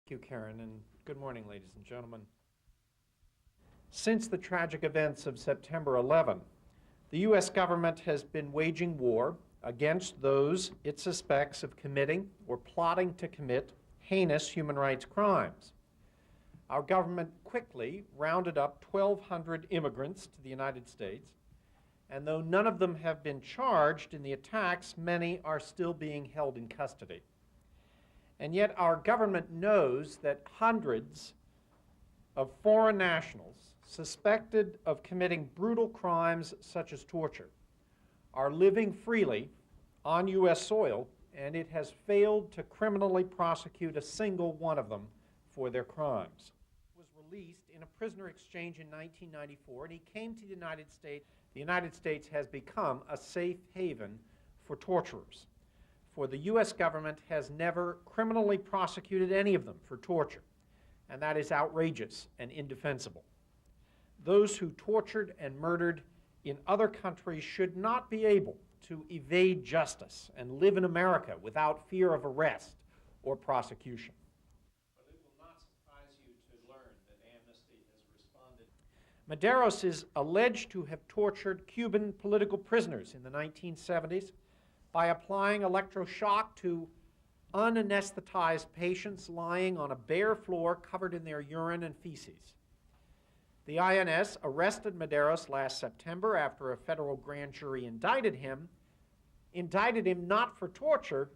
Thank you, Karen, and good morning, ladies and gentlemen. Since the tragic events of September 11, the U.S. government has been waging war against those it suspects of committing or plotting to commit heinous human rights crimes. Our government quickly rounded up 1,200 immigrants to the United States, and though none of them have been charged in the attacks, many are still being held in custody. And yet our government knows that hundreds of foreign nationals suspected of committing brutal crimes such as torture are living freely on U.S. soil, and it has failed to criminally prosecute a single one of them for their crimes. He was released in a prisoner exchange in 1994, and he came to the United States. The United States has become a safe haven for torturers. For the U.S. government has never criminally prosecuted any of them for torture, and that is outrageous and indefensible. Those who tortured and murdered in other countries should not be able to evade justice and live in America without fear of arrest or prosecution. But it will not surprise you to learn that Amnesty has responded. Medeiros is alleged to have tortured Cuban political prisoners in the 1970s by applying electroshock to unanesthetized patients lying on a bare floor covered in their urine and feces. The INS arrested Medeiros last September after a federal grand jury indicted him not for torture,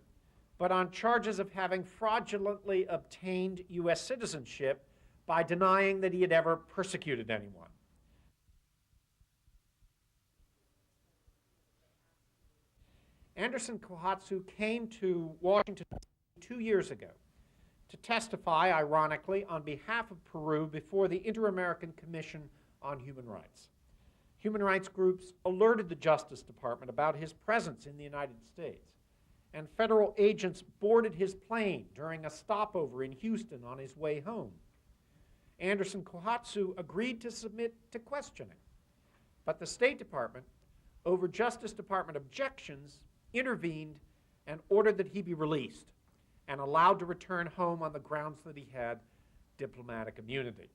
but on charges of having fraudulently obtained U.S. citizenship by denying that he had ever persecuted anyone. Anderson Kohatsu came to Washington 2 years ago to testify, ironically, on behalf of Peru before the Inter-American Commission on Human Rights. Human rights groups alerted the Justice Department about his presence in the United States, and federal agents boarded his plane during a stopover in Houston on his way home. Anderson Kohatsu agreed to submit to questioning, but the State Department, over Justice Department objections, intervened and ordered that he be released and allowed to return home on the grounds that he had diplomatic immunity.